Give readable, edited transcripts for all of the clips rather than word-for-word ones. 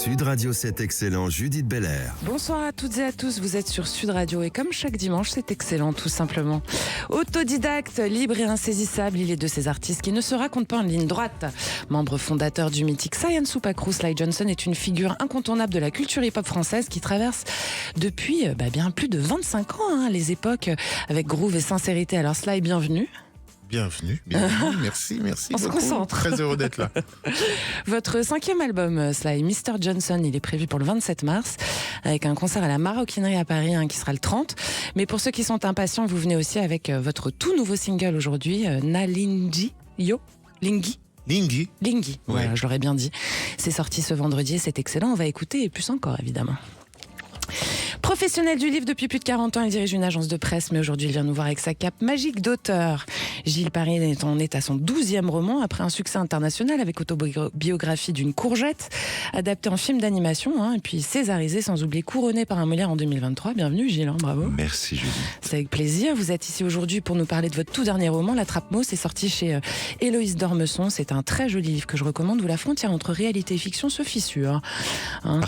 Sud Radio, c'est excellent, Judith Belair. Bonsoir à toutes et à tous, vous êtes sur Sud Radio et comme chaque dimanche, c'est excellent tout simplement. Autodidacte, libre et insaisissable, il est de ces artistes qui ne se racontent pas en ligne droite. Membre fondateur du mythique Saiyan Supakru, Sly Johnson est une figure incontournable de la culture hip-hop française qui traverse depuis bien plus de 25 ans les époques avec groove et sincérité. Alors Sly, bienvenue. Bienvenue, merci On se concentre. Très heureux d'être là. Votre 5e album, Sly, Mr. Johnson, il est prévu pour le 27 mars, avec un concert à la Maroquinerie à Paris, qui sera le 30. Mais pour ceux qui sont impatients, vous venez aussi avec votre tout nouveau single aujourd'hui, Nalingi Yo Lingi. Lingi. Lingi, voilà, ouais. Je l'aurais bien dit. C'est sorti ce vendredi, c'est excellent, on va écouter et plus encore évidemment. Professionnel du livre depuis plus de 40 ans, il dirige une agence de presse, mais aujourd'hui il vient nous voir avec sa cape magique d'auteur. Gilles Paris en est à son 12e roman, après un succès international avec autobiographie d'une courgette, adapté en film d'animation, et puis césarisé, sans oublier couronné par un Molière en 2023. Bienvenue Gilles, bravo. Merci Julie. C'est avec plaisir, vous êtes ici aujourd'hui pour nous parler de votre tout dernier roman, La Trappe-Mauve, c'est sorti chez Héloïse d'Ormesson. C'est un très joli livre que je recommande, où la frontière entre réalité et fiction se fissure,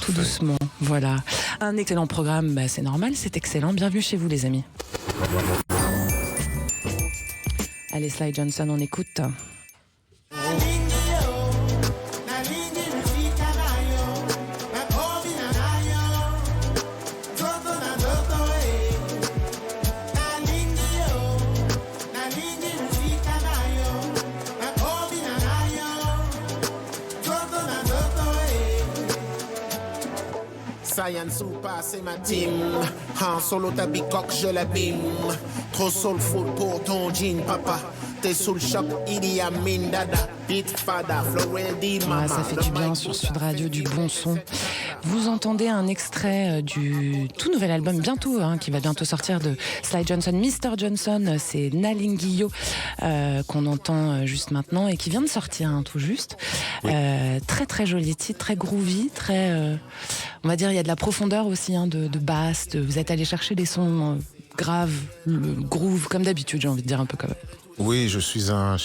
tout doucement. Voilà, un excellent programme. C'est normal, c'est excellent. Bienvenue chez vous les amis. Allez Sly Johnson, on écoute. Saiyan Supa, c'est ma team. Han Solo, ta bicoque, je l'abîme. Trop soulful pour ton jean, papa. T'es sous le choc, Idi Amin, dada. Beat fada, Florel di mama. Ça fait du bien sur Sud Radio, du bon son. Vous entendez un extrait du tout nouvel album bientôt, qui va bientôt sortir de Sly Johnson, Mr. Johnson. C'est Nalingi Yo qu'on entend juste maintenant et qui vient de sortir tout juste. Oui. Très très joli titre, très groovy, très... on va dire il y a de la profondeur aussi, de basse. Vous êtes allé chercher des sons graves, le groove comme d'habitude, j'ai envie de dire un peu comme... Oui, je suis un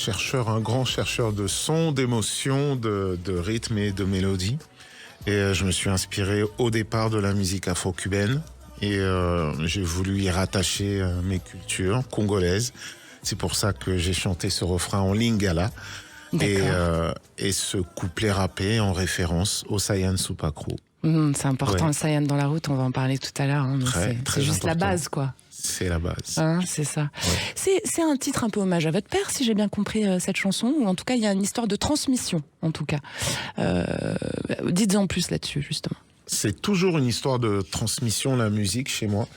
grand chercheur de sons, d'émotions, de rythme et de mélodie. Et je me suis inspiré au départ de la musique afro-cubaine et j'ai voulu y rattacher mes cultures congolaises. C'est pour ça que j'ai chanté ce refrain en lingala et ce couplet rappé en référence au Saiyan Supakru. C'est important, le Saiyan dans la route, on va en parler tout à l'heure. C'est juste important. La base, quoi. C'est la base. C'est ça. Ouais. C'est un titre un peu hommage à votre père, si j'ai bien compris cette chanson, ou en tout cas, il y a une histoire de transmission, en tout cas. Dites-en plus là-dessus, justement. C'est toujours une histoire de transmission, la musique, chez moi.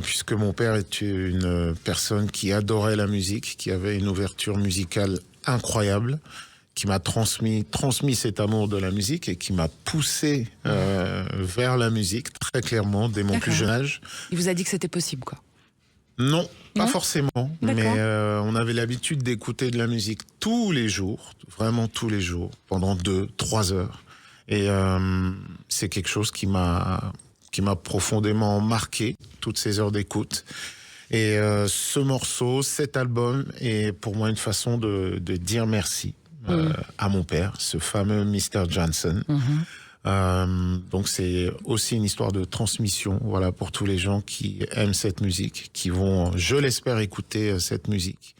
Puisque mon père est une personne qui adorait la musique, qui avait une ouverture musicale incroyable, qui m'a transmis cet amour de la musique et qui m'a poussé vers la musique, très clairement, dès mon plus jeune âge. Il vous a dit que c'était possible, quoi? Non, pas forcément, mais on avait l'habitude d'écouter de la musique tous les jours, vraiment tous les jours, pendant 2-3 heures. Et c'est quelque chose qui m'a profondément marqué, toutes ces heures d'écoute. Et ce morceau, cet album, est pour moi une façon de dire merci. À mon père, ce fameux Mr. Johnson. Donc c'est aussi une histoire de transmission, voilà, pour tous les gens qui aiment cette musique, qui vont, je l'espère, écouter cette musique.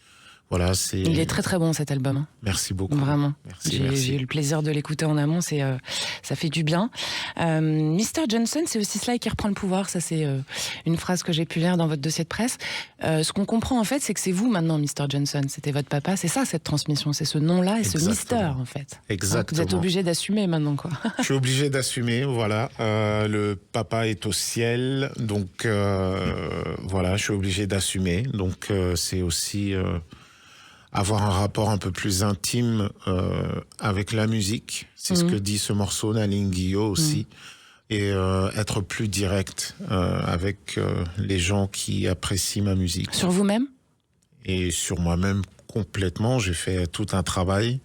Voilà, il est très très bon cet album. Merci beaucoup. Vraiment. Merci. J'ai eu le plaisir de l'écouter en amont, ça fait du bien. Mr. Johnson, c'est aussi Sly qui reprend le pouvoir. Ça, c'est une phrase que j'ai pu lire dans votre dossier de presse. Ce qu'on comprend en fait, c'est que c'est vous maintenant, Mr. Johnson. C'était votre papa. C'est ça cette transmission, c'est ce nom-là et ce Mister en fait. Exactement. Vous êtes obligé d'assumer maintenant, quoi. Je suis obligé d'assumer. Voilà, le papa est au ciel, donc voilà, je suis obligé d'assumer. Donc c'est aussi avoir un rapport un peu plus intime avec la musique. C'est ce que dit ce morceau, Nalingi Yo aussi. Et être plus direct avec les gens qui apprécient ma musique. Sur vous-même? Et sur moi-même complètement. J'ai fait tout un travail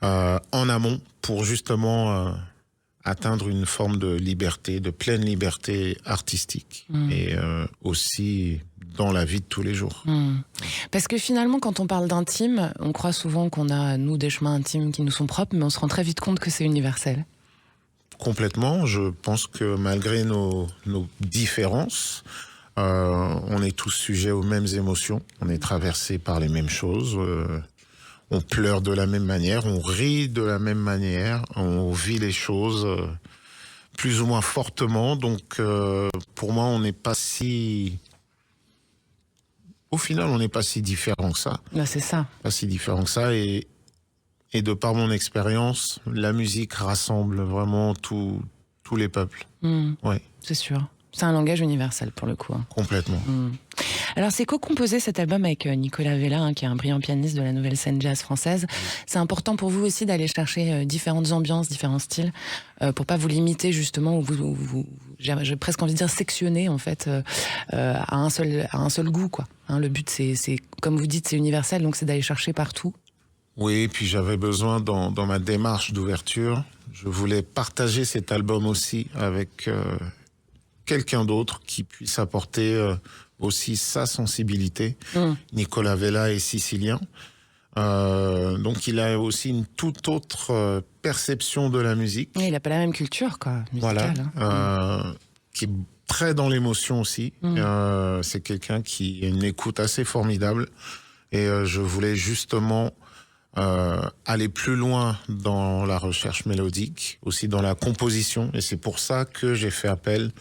en amont pour justement atteindre une forme de liberté, de pleine liberté artistique. Et aussi dans la vie de tous les jours. Parce que finalement, quand on parle d'intime, on croit souvent qu'on a, nous, des chemins intimes qui nous sont propres, mais on se rend très vite compte que c'est universel. complètement. Je pense que malgré nos différences, on est tous sujets aux mêmes émotions. On est traversés par les mêmes choses. On pleure de la même manière, on rit de la même manière, on vit les choses plus ou moins fortement. Donc, pour moi, on n'est pas si... Au final, on n'est pas si différent que ça. Là, c'est ça. Pas si différent que ça. Et de par mon expérience, la musique rassemble vraiment tous les peuples. Ouais. C'est sûr. C'est un langage universel pour le coup. Hein. Complètement. Alors c'est co-composé cet album avec Nicolas Vella, hein, qui est un brillant pianiste de la nouvelle scène jazz française. C'est important pour vous aussi d'aller chercher différentes ambiances, différents styles, pour pas vous limiter justement, j'ai presque envie de dire sectionner en fait à un seul goût, quoi. Hein, le but c'est comme vous dites, c'est universel, donc c'est d'aller chercher partout. Oui, et puis j'avais besoin dans ma démarche d'ouverture, je voulais partager cet album aussi avec quelqu'un d'autre qui puisse apporter aussi sa sensibilité. Nicolas Vella est sicilien, donc il a aussi une toute autre perception de la musique. Et il n'a pas la même culture, quoi, musicale. Voilà, qui est très dans l'émotion aussi. C'est quelqu'un qui a une écoute assez formidable, et je voulais justement aller plus loin dans la recherche mélodique, aussi dans la composition, et c'est pour ça que j'ai fait appel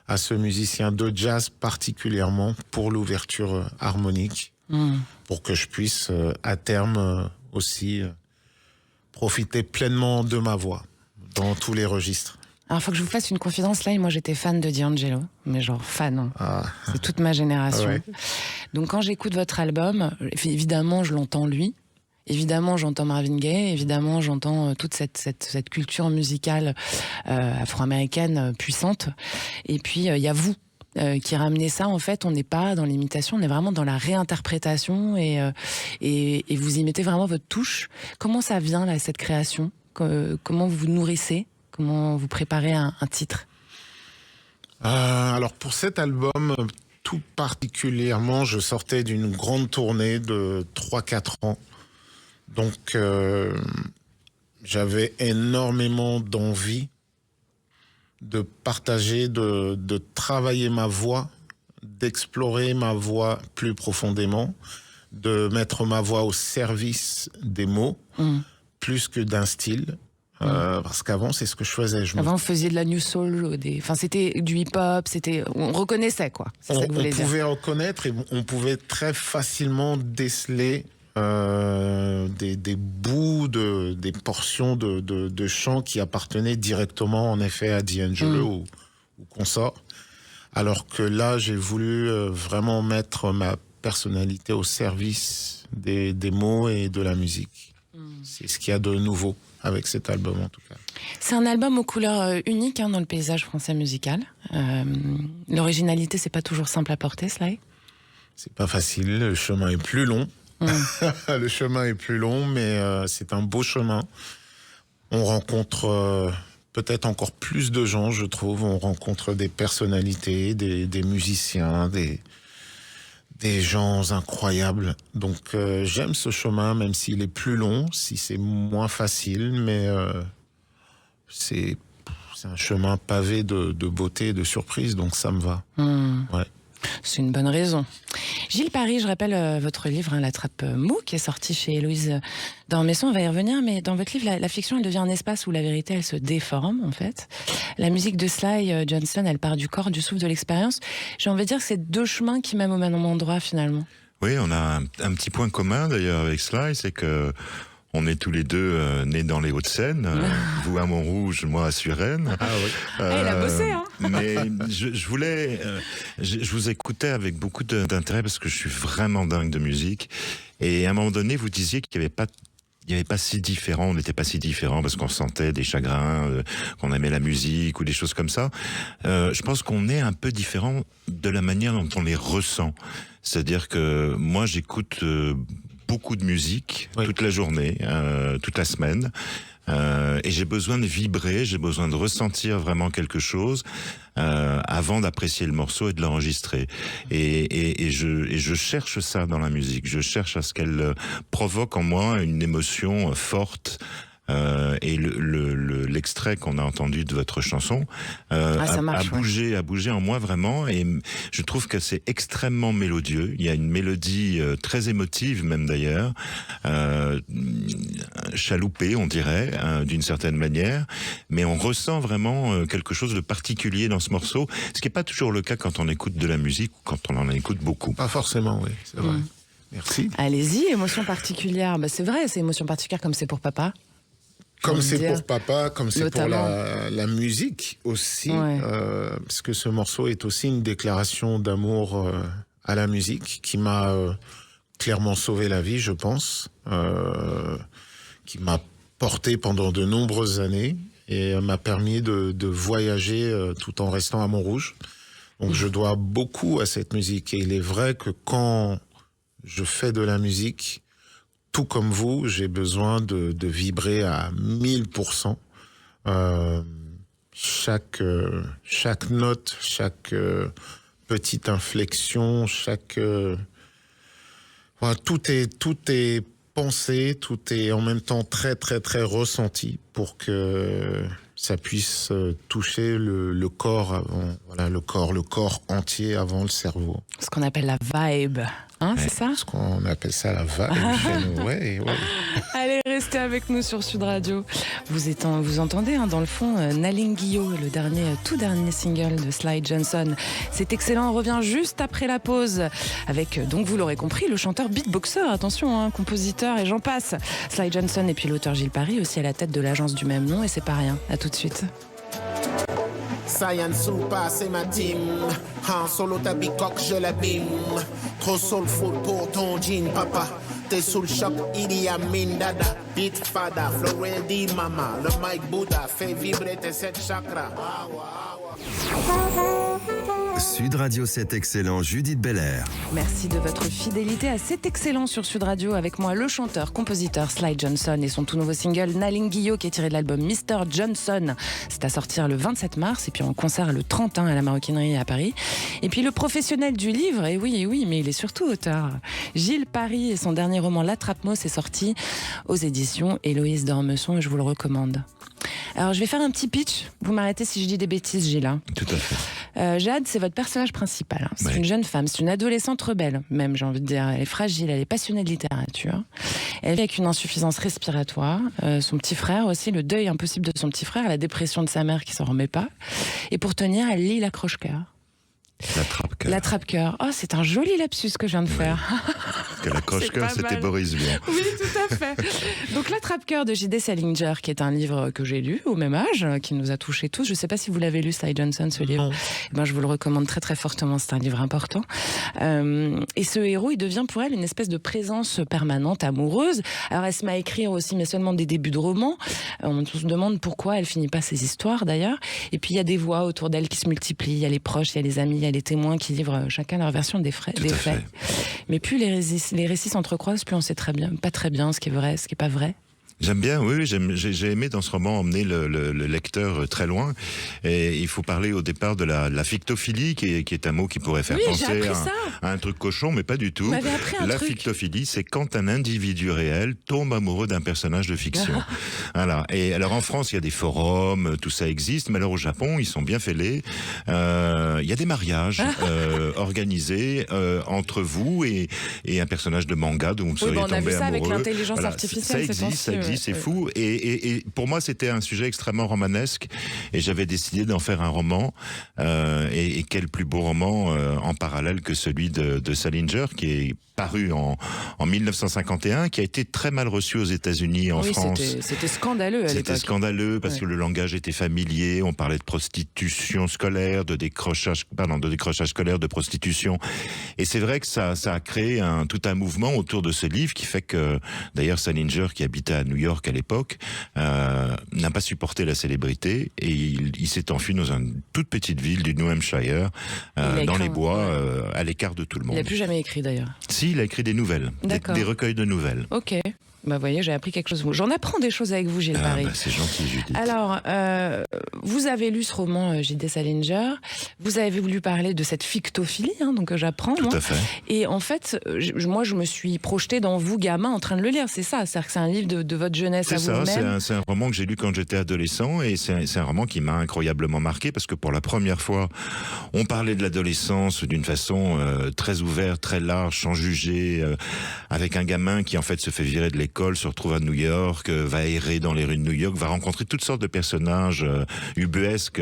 à ce musicien de jazz particulièrement pour l'ouverture harmonique, pour que je puisse à terme aussi profiter pleinement de ma voix dans tous les registres. Alors, il faut que je vous fasse une confidence. Là, moi, j'étais fan de D'Angelo, mais genre fan. Hein. Ah. C'est toute ma génération. Ouais. Donc, quand j'écoute votre album, évidemment, je l'entends lui. Évidemment, j'entends Marvin Gaye. Évidemment, j'entends toute cette culture musicale afro-américaine puissante. Et puis, il y a vous qui ramenez ça. En fait, on n'est pas dans l'imitation, on est vraiment dans la réinterprétation et vous y mettez vraiment votre touche. Comment ça vient, là, cette création ? Comment vous vous nourrissez ? Comment vous préparez un titre ? Alors, pour cet album, tout particulièrement, je sortais d'une grande tournée de 3-4 ans. Donc, j'avais énormément d'envie de partager, de travailler ma voix, d'explorer ma voix plus profondément, de mettre ma voix au service des mots, plus que d'un style. Parce qu'avant, c'est ce que je faisais. Avant, vous faisiez de la new soul, enfin, c'était du hip-hop, on reconnaissait, quoi. C'est ça que vous voulez dire. On pouvait reconnaître, et on pouvait très facilement déceler des bouts, des portions de chants qui appartenaient directement, en effet, à D'Angelo ou consort. Alors que là, j'ai voulu vraiment mettre ma personnalité au service des mots et de la musique. C'est ce qu'il y a de nouveau avec cet album, en tout cas. C'est un album aux couleurs uniques dans le paysage français musical. L'originalité, c'est pas toujours simple à porter, Sly ? C'est pas facile, le chemin est plus long. Le chemin est plus long, mais c'est un beau chemin. On rencontre peut-être encore plus de gens, je trouve. On rencontre des personnalités, des musiciens, des gens incroyables. Donc j'aime ce chemin, même s'il est plus long, si c'est moins facile, mais c'est un chemin pavé de beauté et de surprises, donc ça me va. Ouais. C'est une bonne raison. Gilles Paris, je rappelle votre livre, La Trappe Mou, qui est sorti chez Héloïse d'Ormesson. On va y revenir, mais dans votre livre, la fiction, elle devient un espace où la vérité, elle se déforme, en fait. La musique de Sly Johnson, elle part du corps, du souffle, de l'expérience. J'ai envie de dire que c'est deux chemins qui mènent au même endroit, finalement. Oui, on a un petit point commun, d'ailleurs, avec Sly, c'est que on est tous les deux nés dans les Hauts-de-Seine, vous à Montrouge, moi à Suresnes. Ah oui. Il a bossé, hein. Mais je voulais, je vous écoutais avec beaucoup d'intérêt parce que je suis vraiment dingue de musique. Et à un moment donné, vous disiez qu'il n'y avait pas si différent, on n'était pas si différent parce qu'on sentait des chagrins, qu'on aimait la musique ou des choses comme ça. Je pense qu'on est un peu différent de la manière dont on les ressent. C'est-à-dire que moi, j'écoute beaucoup de musique toute la journée, toute la semaine. Et j'ai besoin de vibrer, j'ai besoin de ressentir vraiment quelque chose avant d'apprécier le morceau et de l'enregistrer. Et je cherche ça dans la musique. Je cherche à ce qu'elle provoque en moi une émotion forte. Et l'extrait qu'on a entendu de votre chanson ça marche, a bougé en moi vraiment, et je trouve que c'est extrêmement mélodieux. Il y a une mélodie très émotive même d'ailleurs, chaloupée on dirait, d'une certaine manière, mais on ressent vraiment quelque chose de particulier dans ce morceau, ce qui n'est pas toujours le cas quand on écoute de la musique ou quand on en écoute beaucoup. Pas forcément, oui, c'est vrai. Merci. Allez-y, émotion particulière. Bah, c'est vrai, c'est émotion particulière comme c'est pour papa. Comme c'est pour papa, comme c'est pour Notamment. la musique aussi, Ouais. parce que ce morceau est aussi une déclaration d'amour à la musique qui m'a clairement sauvé la vie, je pense, qui m'a porté pendant de nombreuses années et m'a permis de voyager tout en restant à Montrouge. Donc je dois beaucoup à cette musique, et il est vrai que quand je fais de la musique, tout comme vous, j'ai besoin de vibrer à 1000%. Chaque note, chaque petite inflexion, voilà, tout est pensé, tout est en même temps très très très ressenti pour que ça puisse toucher le corps avant, voilà, le corps entier avant le cerveau. Ce qu'on appelle la vibe, hein, c'est ça? Ce qu'on appelle ça la vibe chez nous, ouais. Allez, restez avec nous sur Sud Radio. Vous entendez dans le fond Nalinguio, le tout dernier single de Sly Johnson. C'est excellent, on revient juste après la pause avec, donc vous l'aurez compris, le chanteur beatboxer, attention, compositeur et j'en passe. Sly Johnson et puis l'auteur Gilles Paris, aussi à la tête de l'agence du même nom, et c'est pas rien. À tout de suite. Science Super, c'est ma team. Han Solo, ta bicoque, je l'abîme. Trop soulful pour ton jean, papa. T'es sous le choc, Idi Amin, dada. Beat fada, Florel dit mama. Le mic Bouddha fait vibrer tes 7 chakras. Sud Radio, c'est excellent, Judith Belair. Merci de votre fidélité à cet excellent sur Sud Radio. Avec moi, le chanteur, compositeur Sly Johnson et son tout nouveau single Nalinguio qui est tiré de l'album Mr. Johnson. C'est à sortir le 27 mars et puis en concert le 31 à la Maroquinerie à Paris. Et puis le professionnel du livre, et oui, mais il est surtout auteur. Gilles Paris et son dernier roman L'Attrape-Mot est sorti aux éditions Héloïse d'Ormesson et je vous le recommande. Alors je vais faire un petit pitch. Vous m'arrêtez si je dis des bêtises, Gilles. Tout à fait. Jade, c'est votre personnage principal. C'est Ouais. une jeune femme, c'est une adolescente rebelle, même j'ai envie de dire. Elle est fragile, elle est passionnée de littérature. Elle vit avec une insuffisance respiratoire. Son petit frère aussi, le deuil impossible de son petit frère, la dépression de sa mère qui s'en remet pas. Et pour tenir, elle lit l'accroche-cœur. L'attrape-cœur. L'attrape-cœur. Oh, c'est un joli lapsus que je viens de faire. Parce que l'accroche-cœur, C'est pas c'était mal. Boris Vian. Oui, tout à fait. Donc, L'Attrape-cœur de J.D. Salinger, qui est un livre que j'ai lu au même âge, qui nous a touchés tous. Je ne sais pas si vous l'avez lu, Sly Johnson, ce livre. Eh ben, je vous le recommande très, très fortement. C'est un livre important. Et ce héros, il devient pour elle une espèce de présence permanente, amoureuse. Alors, elle se met à écrire aussi, mais seulement des débuts de romans. On se demande pourquoi elle finit pas ses histoires, d'ailleurs. Et puis, il y a des voix autour d'elle qui se multiplient. Il y a les proches, il y a les amis, il y a les témoins qui livrent chacun leur version des faits. Tout à fait. Mais plus les récits s'entrecroisent, plus on sait pas très bien ce qui est vrai, ce qui est pas vrai. J'aime bien, oui, j'ai aimé dans ce roman emmener le lecteur très loin. Et il faut parler au départ de la fictophilie, qui est un mot qui pourrait faire Oui, j'ai penser appris ça. à un truc cochon, mais pas du tout. Vous m'avez appris un La truc. fictophilie, c'est quand un individu réel tombe amoureux d'un personnage de fiction. Voilà. Et alors en France, il y a des forums, tout ça existe, mais alors au Japon, ils sont bien fêlés. Il y a des mariages organisés entre vous et un personnage de manga dont vous seriez on a tombé vu ça avec amoureux. l'intelligence Voilà. artificielle. Ça existe, c'est fou. Et pour moi, c'était un sujet extrêmement romanesque. Et j'avais décidé d'en faire un roman. Et quel plus beau roman en parallèle que celui de Salinger, qui est paru en 1951, qui a été très mal reçu aux États-Unis, en France. C'était scandaleux à l'époque. C'était scandaleux parce que le langage était familier. On parlait de prostitution scolaire, de décrochage scolaire, de prostitution. Et c'est vrai que ça a créé tout un mouvement autour de ce livre qui fait que, d'ailleurs, Salinger, qui habitait à New York à l'époque, n'a pas supporté la célébrité et il s'est enfui dans une toute petite ville du New Hampshire, dans les bois, à l'écart de tout le monde. Il n'a plus jamais écrit d'ailleurs. Si, il a écrit des nouvelles, des recueils de nouvelles. Ok. Bah, vous voyez, j'ai appris quelque chose. J'en apprends des choses avec vous, Gilles Paré. C'est gentil, Judith. Alors, vous avez lu ce roman J.D. Salinger. Vous avez voulu parler de cette fictophilie, donc j'apprends. Tout moi. à fait. Et en fait, moi, je me suis projetée dans vous, gamin, en train de le lire. C'est ça. C'est-à-dire que c'est un livre de votre jeunesse à vous-même. C'est un roman que j'ai lu quand j'étais adolescent et c'est un roman qui m'a incroyablement marqué parce que pour la première fois, on parlait de l'adolescence d'une façon très ouverte, très large, sans juger, avec un gamin qui en fait se fait virer de l'école, se retrouve à New York, va errer dans les rues de New York, va rencontrer toutes sortes de personnages ubuesques.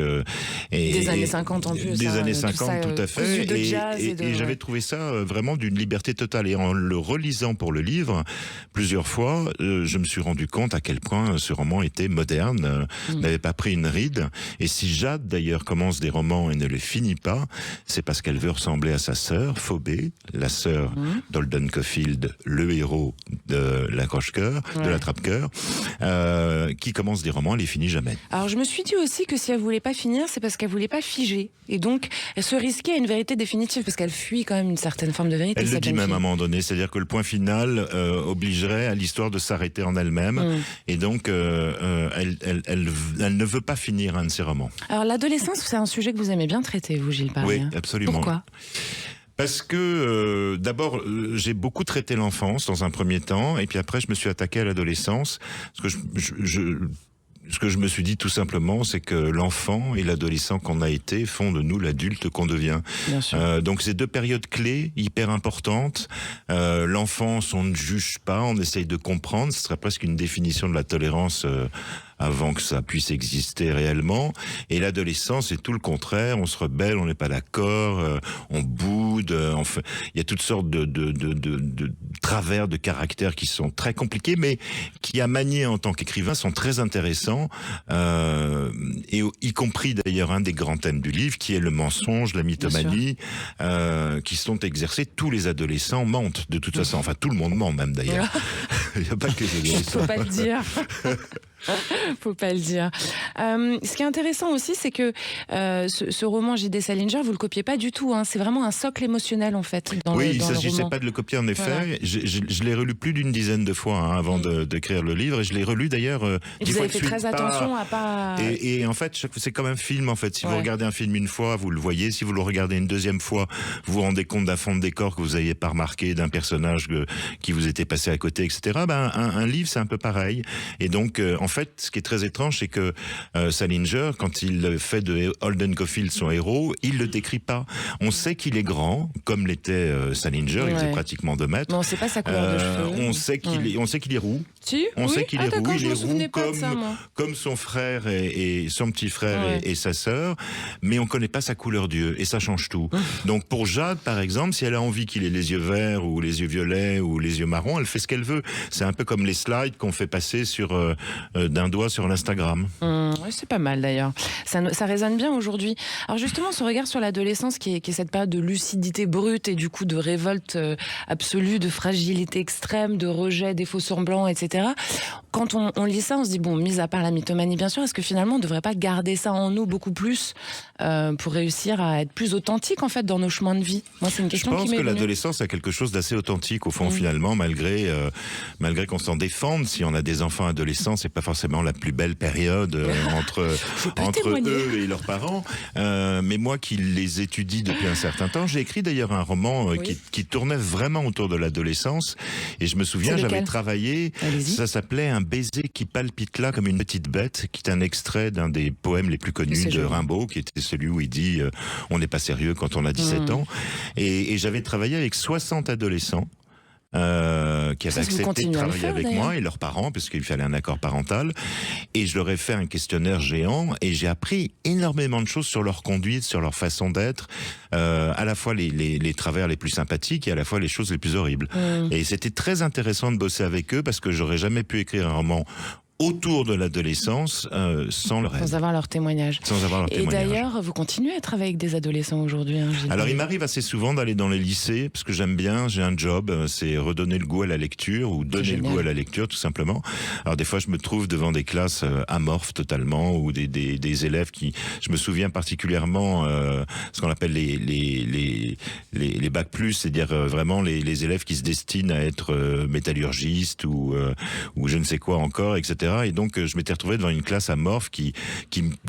Des années 50 en plus. Des années tout 50, ça, tout à fait. de jazz Et j'avais trouvé ça vraiment d'une liberté totale. Et en le relisant pour le livre, plusieurs fois, je me suis rendu compte à quel point ce roman était moderne, n'avait pas pris une ride. Et si Jade, d'ailleurs, commence des romans et ne les finit pas, c'est parce qu'elle veut ressembler à sa sœur, Phobé, la sœur d'Holden Caulfield, le héros de l'accroche-cœur, de l'attrape-cœur, qui commence des romans, elle les finit jamais. Alors je me suis dit aussi que si elle voulait pas finir, c'est parce qu'elle voulait pas figer. Et donc, elle se risquait à une vérité définitive, parce qu'elle fuit quand même une certaine forme de vérité. Elle le dit même fille. à un moment donné, c'est-à-dire que le point final obligerait à l'histoire de s'arrêter en elle-même, et donc elle ne veut pas finir un de ses romans. Alors l'adolescence, c'est un sujet que vous aimez bien traiter, vous, Gilles Paré. Oui, absolument. Pourquoi ? Parce que d'abord, j'ai beaucoup traité l'enfance dans un premier temps, et puis après je me suis attaqué à l'adolescence, parce que ce que je me suis dit tout simplement, c'est que l'enfant et l'adolescent qu'on a été font de nous l'adulte qu'on devient. Bien sûr. Donc c'est deux périodes clés, hyper importantes. L'enfance, on ne juge pas, on essaye de comprendre. Ce serait presque une définition de la tolérance avant que ça puisse exister réellement. Et l'adolescence, c'est tout le contraire. On se rebelle, on n'est pas d'accord, on boude. Il y a toutes sortes de travers de caractères qui sont très compliqués, mais qui, à manier en tant qu'écrivain, sont très intéressants. Et y compris d'ailleurs un des grands thèmes du livre, qui est le mensonge, la mythomanie, qui sont exercés. Tous les adolescents mentent, de toute façon. Enfin, tout le monde ment même d'ailleurs. Il n'y a pas que les adolescents. Faut pas le dire. Faut pas le dire. Ce qui est intéressant aussi, c'est que ce roman J.D. Salinger, vous le copiez pas du tout. C'est vraiment un socle émotionnel en fait. Oui, il ne s'agissait pas de le copier en effet. Voilà. Je l'ai relu plus d'une dizaine de fois avant d'écrire le livre, et je l'ai relu d'ailleurs. Et vous avez fait très attention à pas. Et en fait, c'est comme un film en fait. Si vous regardez un film une fois, vous le voyez. Si vous le regardez une deuxième fois, vous vous rendez compte d'un fond de décor que vous n'aviez pas remarqué, d'un personnage qui vous était passé à côté, etc. Un livre, c'est un peu pareil. Et donc, en fait, ce qui est très étrange, c'est que Salinger, quand il fait de Holden Caulfield son héros, il le décrit pas. On sait qu'il est grand, comme l'était Salinger, il faisait pratiquement 2 mètres. Mais on sait pas sa couleur de cheveux. On sait qu'il est roux. Si, On sait qu'il est roux. Il est roux comme son frère et son petit frère et sa sœur, mais on connaît pas sa couleur d'yeux, et ça change tout. Donc pour Jade, par exemple, si elle a envie qu'il ait les yeux verts ou les yeux violets ou les yeux marrons, elle fait ce qu'elle veut. C'est un peu comme les slides qu'on fait passer sur d'un doigt sur l'Instagram. C'est pas mal d'ailleurs. Ça résonne bien aujourd'hui. Alors justement, ce regard sur l'adolescence qui est cette période de lucidité brute et du coup de révolte absolue, de fragilité extrême, de rejet des faux semblants, etc. Quand on lit ça, on se dit, bon, mis à part la mythomanie bien sûr, est-ce que finalement on ne devrait pas garder ça en nous beaucoup plus pour réussir à être plus authentique en fait dans nos chemins de vie? Moi, c'est une question qui m'est venue. Je pense que l'adolescence a quelque chose d'assez authentique au fond finalement, malgré qu'on s'en défende. Si on a des enfants adolescents, c'est pas forcément la plus belle période entre eux et leurs parents. Mais moi qui les étudie depuis un certain temps, j'ai écrit d'ailleurs un roman qui tournait vraiment autour de l'adolescence. Et je me souviens, j'avais travaillé, ça s'appelait Un baiser qui palpite là comme une petite bête, qui est un extrait d'un des poèmes les plus connus de Rimbaud, qui était celui où il dit on n'est pas sérieux quand on a 17 ans. Et j'avais travaillé avec 60 adolescents. Qui avaient accepté de travailler avec moi et leurs parents, parce qu'il fallait un accord parental, et je leur ai fait un questionnaire géant, et j'ai appris énormément de choses sur leur conduite, sur leur façon d'être, à la fois les travers les plus sympathiques et à la fois les choses les plus horribles. Et c'était très intéressant de bosser avec eux, parce que j'aurais jamais pu écrire un roman autour de l'adolescence sans leur aide. Sans avoir leur témoignage. Sans avoir leur Et témoignage. d'ailleurs, vous continuez à travailler avec des adolescents aujourd'hui, hein, Gilles. Alors il m'arrive assez souvent d'aller dans les lycées parce que j'aime bien, j'ai un job, c'est redonner le goût à la lecture ou donner le goût à la lecture tout simplement. Alors des fois je me trouve devant des classes amorphes totalement ou des élèves qui, je me souviens particulièrement ce qu'on appelle les bac plus, c'est-à-dire vraiment les élèves qui se destinent à être métallurgistes ou je ne sais quoi encore, etc. Et donc je m'étais retrouvé devant une classe amorphe qui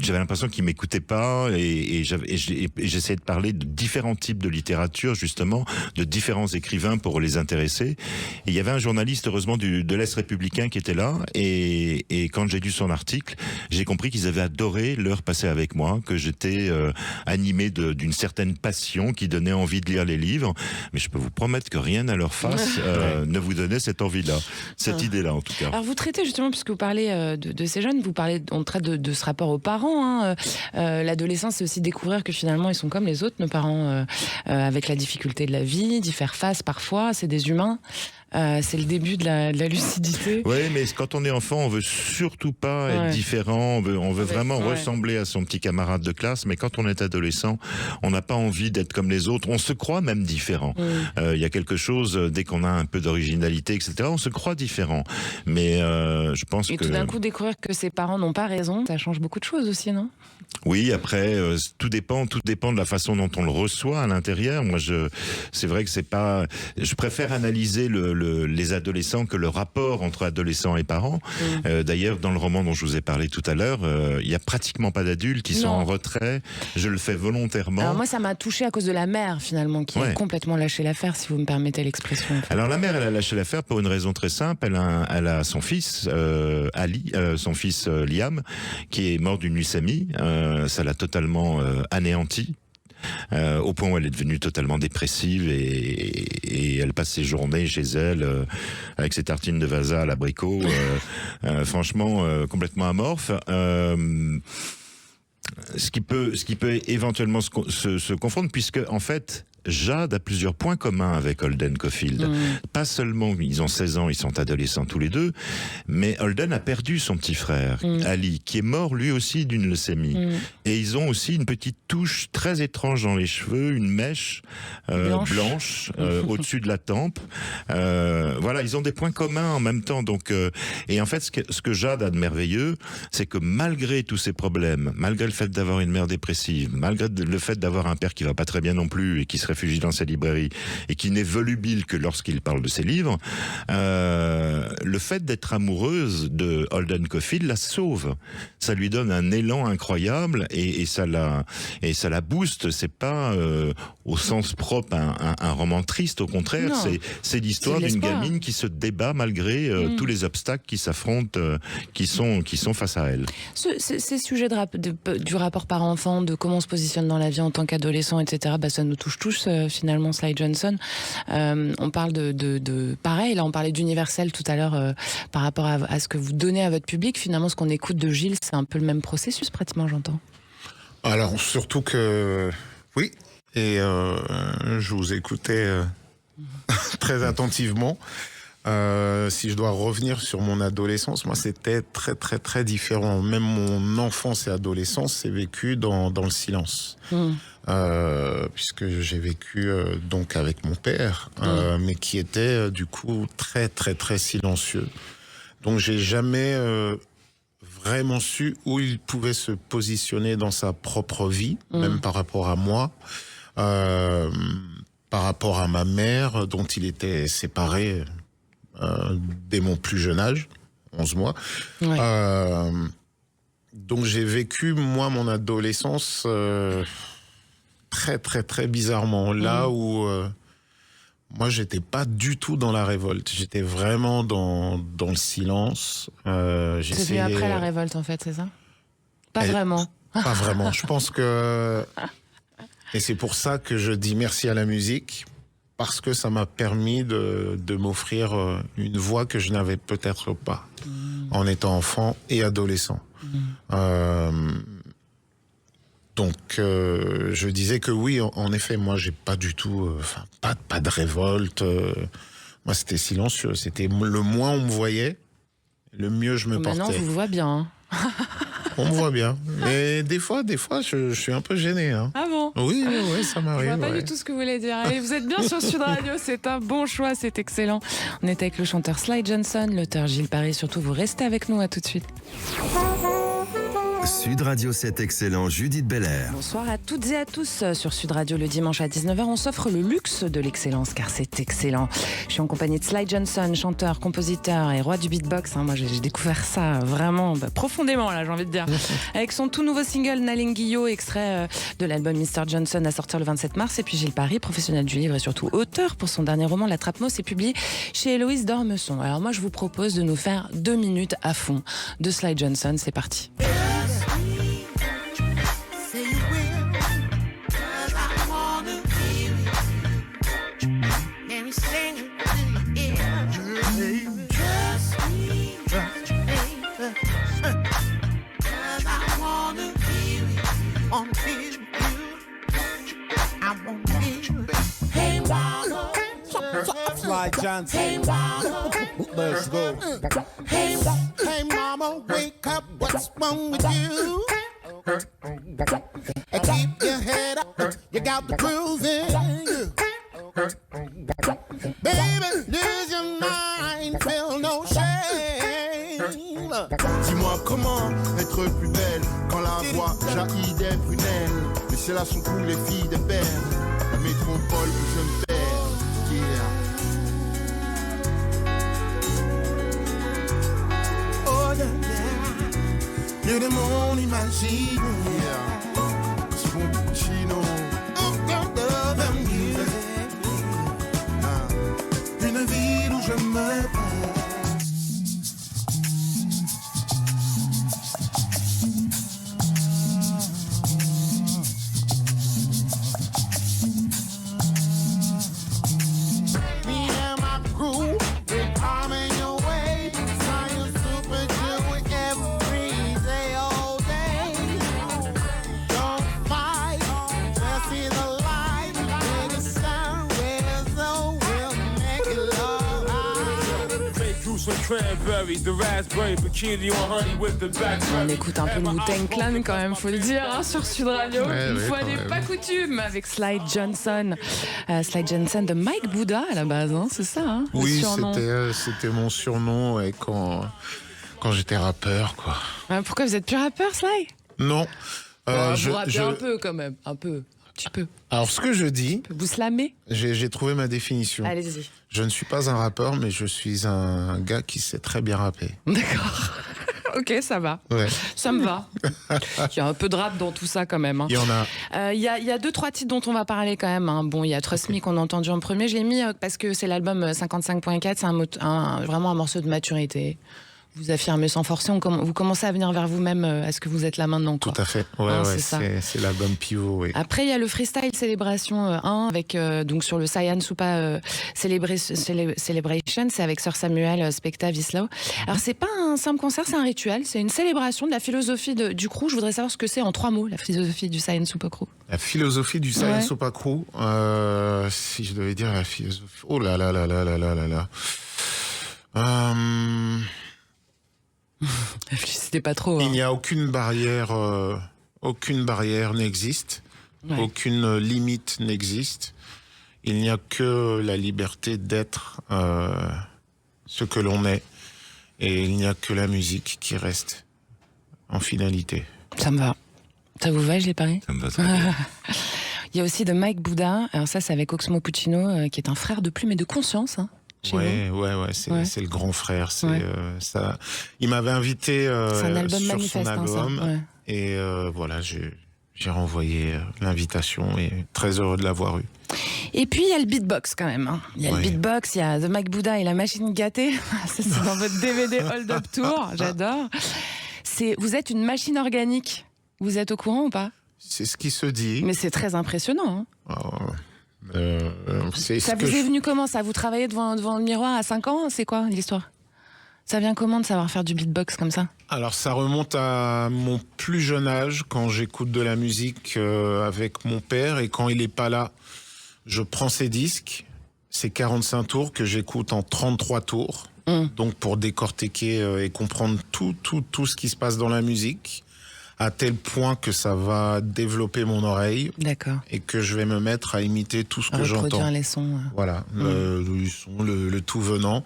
j'avais l'impression qu'ils m'écoutaient pas et j'essayais de parler de différents types de littérature justement, de différents écrivains pour les intéresser. Et il y avait un journaliste heureusement de l'Est républicain qui était là et quand j'ai lu son article, j'ai compris qu'ils avaient adoré l'heure passée avec moi, que j'étais animé d'une certaine passion qui donnait envie de lire les livres. Mais je peux vous promettre que rien à leur face ne vous donnait cette envie-là, cette idée-là en tout cas. Alors vous traitez justement, puisque vous parlez de ces jeunes, on traite de ce rapport aux parents. Hein. L'adolescence, c'est aussi découvrir que finalement ils sont comme les autres, nos parents, avec la difficulté de la vie, d'y faire face parfois, c'est des humains. C'est le début de la lucidité. Oui, mais quand on est enfant, on veut surtout pas être différent. On veut vraiment ressembler à son petit camarade de classe. Mais quand on est adolescent, on n'a pas envie d'être comme les autres. On se croit même différent. Il y a quelque chose, dès qu'on a un peu d'originalité, etc., on se croit différent. Mais je pense que... Et tout d'un coup, découvrir que ses parents n'ont pas raison, ça change beaucoup de choses aussi, non ? Oui, après, tout dépend de la façon dont on le reçoit à l'intérieur. Moi, c'est vrai que c'est pas... Je préfère analyser les adolescents que le rapport entre adolescents et parents. D'ailleurs, dans le roman dont je vous ai parlé tout à l'heure, il y a pratiquement pas d'adultes qui sont en retrait. Je le fais volontairement. Alors moi, ça m'a touché à cause de la mère, finalement, qui a complètement lâché l'affaire, si vous me permettez l'expression. En fait. Alors la mère, elle a lâché l'affaire pour une raison très simple. Elle a son fils, Ali, son fils Liam, qui est mort d'une leucémie. Ça l'a totalement anéanti. Au point où elle est devenue totalement dépressive et elle passe ses journées chez elle avec ses tartines de Vasa à l'abricot, franchement complètement amorphe. Ce qui peut éventuellement se confondre, puisque en fait Jade a plusieurs points communs avec Holden Caulfield. Pas seulement, ils ont 16 ans, ils sont adolescents tous les deux, mais Holden a perdu son petit frère, Ali, qui est mort lui aussi d'une leucémie. Et ils ont aussi une petite touche très étrange dans les cheveux, une mèche blanche au-dessus de la tempe. Voilà, ils ont des points communs en même temps. Donc, et en fait, ce que Jade a de merveilleux, c'est que malgré tous ces problèmes, malgré le fait d'avoir une mère dépressive, malgré le fait d'avoir un père qui va pas très bien non plus et qui se réfugie dans sa librairie et qui n'est volubile que lorsqu'il parle de ses livres, le fait d'être amoureuse de Holden Caulfield la sauve. Ça lui donne un élan incroyable et ça la booste. C'est pas au sens propre un roman triste, au contraire, c'est l'histoire d'une gamine qui se débat malgré tous les obstacles qui s'affrontent, qui sont face à elle. Ces sujets du rapport parent-enfant, de comment on se positionne dans la vie en tant qu'adolescent, etc., ça nous touche tous finalement, Sly Johnson. On parle de pareil, là on parlait d'universel tout à l'heure par rapport à ce que vous donnez à votre public. Finalement, ce qu'on écoute de Gilles, c'est un peu le même processus pratiquement, j'entends. Alors, surtout que... Oui, et je vous écoutais très attentivement. Si je dois revenir sur mon adolescence, moi c'était très très très différent. Même mon enfance et adolescence s'est vécu dans le silence. Puisque j'ai vécu donc avec mon père, mais qui était du coup très très très silencieux. Donc j'ai jamais vraiment su où il pouvait se positionner dans sa propre vie, même par rapport à moi, par rapport à ma mère, dont il était séparé dès mon plus jeune âge, 11 mois. Ouais. Donc j'ai vécu, moi, mon adolescence très, très, très bizarrement. Là où moi, j'étais pas du tout dans la révolte. J'étais vraiment dans le silence. C'est venu après la révolte, en fait, c'est ça ? Pas vraiment. Pas vraiment. Je pense que... Et c'est pour ça que je dis merci à la musique, parce que ça m'a permis de m'offrir une voix que je n'avais peut-être pas en étant enfant et adolescent. Donc, je disais que oui, en effet, moi, j'ai pas du tout, pas de révolte. Moi, c'était silencieux. C'était le moins on me voyait, le mieux je me portais. Maintenant, vous vous voyez bien. Hein. On me voit bien. Mais des fois, je suis un peu gêné. Hein. Ah bon? Oui, ça m'arrive. Je vois pas du tout ce que vous voulez dire. Allez, vous êtes bien sur Sud Radio, c'est un bon choix, c'est excellent. On est avec le chanteur Sly Johnson, l'auteur Gilles Parry. Surtout, vous restez avec nous, à tout de suite. Sud Radio 7 Excellent, Judith Belair. Bonsoir à toutes et à tous. Sur Sud Radio, le dimanche à 19h, on s'offre le luxe de l'excellence, car c'est excellent. Je suis en compagnie de Sly Johnson, chanteur, compositeur et roi du beatbox. Moi, j'ai découvert ça vraiment profondément, là, j'ai envie de dire. Avec son tout nouveau single, Nalingio, extrait de l'album Mr. Johnson, à sortir le 27 mars. Et puis Gilles Parry, professionnel du livre et surtout auteur pour son dernier roman, La Trappe Mausse, est publié chez Héloïse d'Ormesson. Alors moi, je vous propose de nous faire 2 minutes à fond de Sly Johnson. C'est parti. Sly Johnson. Let's go. Hey mama, wake up, what's wrong with you? And keep your head up, you got the cruising. Baby, lose your mind, feel no shame. Dis-moi comment être plus belle quand la voix jaillit des prunelles. Mais c'est là sont tous les filles des pères. La métropole où je me perds. Yeah. Oh yeah, yeah. You're the morning machine. Yeah. Spompino. Oh, girl, love you. Une ville où je me perds. On écoute un peu le Wu-Tang Clan quand même, faut le dire, hein, sur Sud Radio. Une fois quand n'est même. pas coutume, avec Sly Johnson. Sly Johnson de Mike Buddha à la base, hein, c'est ça, hein, le Oui, surnom. c'était mon surnom quand j'étais rappeur, quoi. Pourquoi vous êtes plus rappeur, Sly? Non. Vous rappez un peu quand même, un petit peu. Alors, ce que je dis, Vous slammer? j'ai trouvé ma définition. Allez-y. Je ne suis pas un rappeur, mais je suis un gars qui sait très bien rapper. D'accord. Ok, ça va. Ouais. Ça me va. Il y a un peu de rap dans tout ça quand même. Hein. Il y en a. Il y a 2-3 titres dont on va parler quand même. Hein. Bon, il y a Trust Me qu'on a entendu en premier. Je l'ai mis parce que c'est l'album 55.4. C'est vraiment un morceau de maturité. Vous affirmez sans forcer. Vous commencez à venir vers vous-même. Est-ce que vous êtes là maintenant, quoi? Tout à fait. Ouais, c'est ça. c'est l'album pivot. Oui. Après, il y a le Freestyle Celebration 1 avec donc sur le Saiyan Supa Celebration, c'est avec Sir Samuel, Specta, Vislau. Alors c'est pas un simple concert, c'est un rituel, c'est une célébration de la philosophie du crew. Je voudrais savoir ce que c'est en 3 mots, la philosophie du Saiyan Supa Crew. La philosophie du Saiyan Ouais. Supa Crew. Si je devais dire la philosophie. Oh là là là là là là là là. C'était pas trop. Il Hein. n'y a aucune barrière n'existe, Ouais. aucune limite n'existe. Il n'y a que la liberté d'être ce que l'on est, et il n'y a que la musique qui reste en finalité. Ça me va. Ça vous va, je l'ai parlé? Ça me va très bien. Il y a aussi de Mike Buddha. Alors ça, c'est avec Oxmo Puccino, qui est un frère de plume et de conscience. Hein, chez vous. Ouais, Ouais. c'est le grand frère. C'est Ouais. ça. Il m'avait invité C'est un album sur manifeste, son hein, ça. album, Ouais. et voilà, j'ai renvoyé l'invitation et très heureux de l'avoir eu. Et puis il y a le beatbox quand même. Hein. Il y a le Ouais. beatbox, il y a The Mike Buddha et la machine gâtée. Ça, c'est dans votre DVD Hold Up Tour. J'adore. Vous êtes une machine organique. Vous êtes au courant ou pas? C'est ce qui se dit. Mais c'est très impressionnant. Hein. C'est Ça ce que vous est venu comment ça? Vous travaillez devant le miroir à 5 ans? C'est quoi l'histoire? Ça vient comment de savoir faire du beatbox comme ça? Alors ça remonte à mon plus jeune âge, quand j'écoute de la musique avec mon père, et quand il n'est pas là, je prends ses disques. c'est 45 tours que j'écoute en 33 tours. Donc pour décortiquer et comprendre tout ce qui se passe dans la musique, à tel point que ça va développer mon oreille. D'accord. Et que je vais me mettre à imiter tout ce que j'entends. Reproduire les sons. Voilà, le tout venant.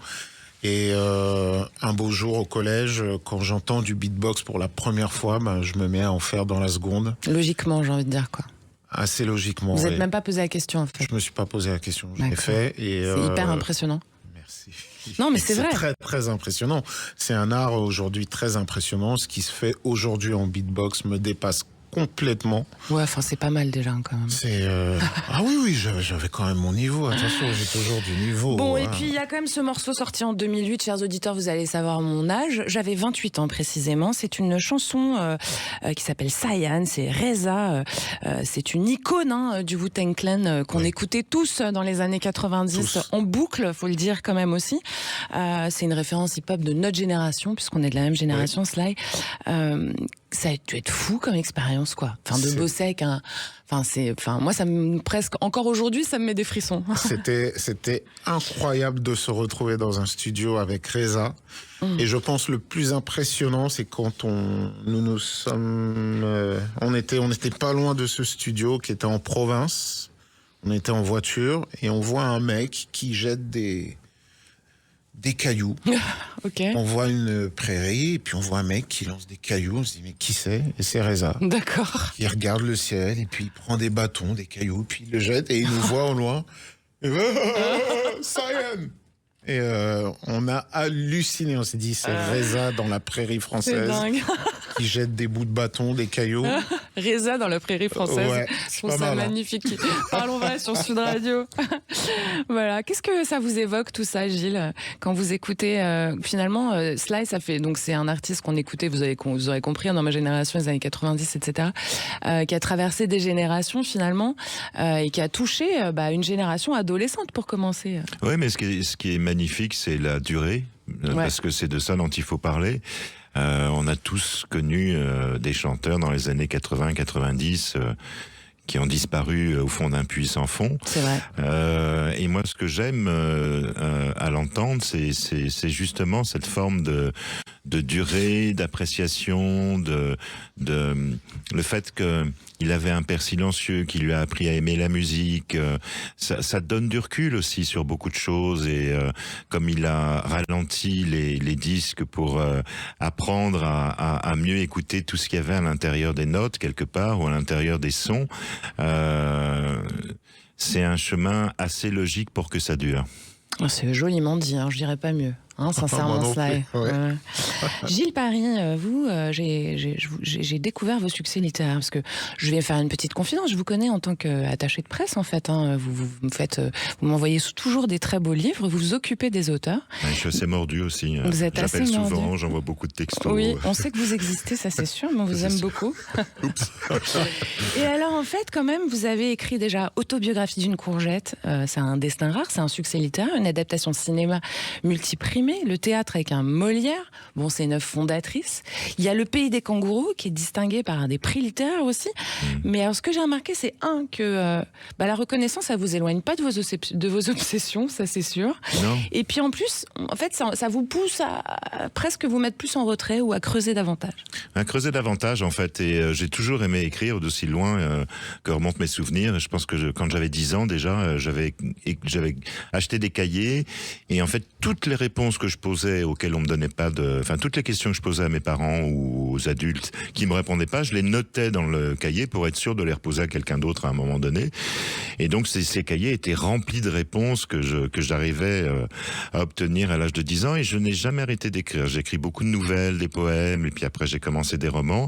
Et un beau jour au collège, quand j'entends du beatbox pour la première fois, je me mets à en faire dans la seconde. Logiquement, j'ai envie de dire, quoi. Assez logiquement. Vous n'êtes même pas posé la question, en fait. Je me suis pas posé la question, je l'ai fait. C'est hyper impressionnant. Merci. Non, mais c'est vrai. C'est très, très impressionnant. C'est un art aujourd'hui très impressionnant. Ce qui se fait aujourd'hui en beatbox me dépasse complètement. Ouais, enfin, c'est pas mal déjà, quand même. C'est ah oui, j'avais quand même mon niveau. Attention, j'ai toujours du niveau. Bon, et puis il y a quand même ce morceau sorti en 2008. Chers auditeurs, vous allez savoir mon âge. J'avais 28 ans précisément. C'est une chanson qui s'appelle Cyan. C'est Reza. C'est une icône du Wu-Tang Clan qu'on écoutait tous dans les années 90 en boucle, faut le dire quand même aussi. C'est une référence hip-hop de notre génération, puisqu'on est de la même génération, Sly. Ça a dû être fou comme expérience, quoi. Enfin, de bosser avec un... moi, ça me... presque... Encore aujourd'hui, ça me met des frissons. C'était incroyable de se retrouver dans un studio avec Reza. Et je pense le plus impressionnant, c'est quand nous sommes... on était pas loin de ce studio qui était en province. On était en voiture et on voit un mec qui jette des cailloux. Okay. On voit une prairie et puis on voit un mec qui lance des cailloux. On se dit mais qui c'est? Et c'est Reza. D'accord. Il regarde le ciel et puis il prend des bâtons, des cailloux, puis il le jette et il nous voit au loin. Et Cyan. Et on a halluciné. On s'est dit c'est Reza dans la prairie française. C'est dingue. Qui jette des bouts de bâton, des cailloux. Reza dans la prairie française. Ouais, je trouve ça magnifique. Parlons vrai sur Sud Radio. Voilà. Qu'est-ce que ça vous évoque tout ça, Gilles, quand vous écoutez finalement Sly, ça fait donc c'est un artiste qu'on écoutait, vous aurez compris, dans ma génération, les années 90, etc., qui a traversé des générations finalement et qui a touché une génération adolescente pour commencer. Oui, mais ce qui est magnifique, c'est la durée, parce que c'est de ça dont il faut parler. On a tous connu des chanteurs dans les années 80-90 qui ont disparu au fond d'un puits sans fond. C'est vrai. Et moi, ce que j'aime à l'entendre, c'est justement cette forme de durée, d'appréciation, le fait qu'il avait un père silencieux qui lui a appris à aimer la musique. Ça donne du recul aussi sur beaucoup de choses. Et comme il a ralenti les disques pour apprendre à mieux écouter tout ce qu'il y avait à l'intérieur des notes, quelque part, ou à l'intérieur des sons, c'est un chemin assez logique pour que ça dure. C'est joliment dit, je dirais pas mieux. Sincèrement, Sly. Ouais. Gilles Paris, vous, j'ai découvert vos succès littéraires parce que je vais faire une petite confidence. Je vous connais en tant qu'attaché de presse, en fait. Vous m'envoyez toujours des très beaux livres. Vous vous occupez des auteurs. Ouais, je suis assez mordu aussi. Vous êtes assez mordu. J'appelle souvent, j'envoie beaucoup de textos. Oui, on sait que vous existez, ça c'est sûr, mais on vous aime beaucoup. Et alors, en fait, quand même, vous avez écrit déjà Autobiographie d'une courgette. C'est un destin rare, c'est un succès littéraire, une adaptation cinéma multiprimée. Le théâtre avec un Molière, bon, c'est une œuvre fondatrice. Il y a Le Pays des kangourous qui est distingué par un des prix littéraires aussi. Mais alors, ce que j'ai remarqué, c'est que la reconnaissance, ça vous éloigne pas de vos obsessions, ça c'est sûr. Non. Et puis en plus, en fait, ça vous pousse à presque vous mettre plus en retrait ou à creuser davantage. À creuser davantage, en fait. Et j'ai toujours aimé écrire d'aussi loin que remontent mes souvenirs. Je pense que quand j'avais 10 ans déjà, j'avais acheté des cahiers et en fait, toutes les réponses que je posais auxquelles on me donnait pas toutes les questions que je posais à mes parents ou aux adultes qui me répondaient pas, je les notais dans le cahier pour être sûr de les reposer à quelqu'un d'autre à un moment donné. Et donc ces cahiers étaient remplis de réponses que j'arrivais à obtenir à l'âge de 10 ans et je n'ai jamais arrêté d'écrire. J'ai écrit beaucoup de nouvelles, des poèmes et puis après j'ai commencé des romans.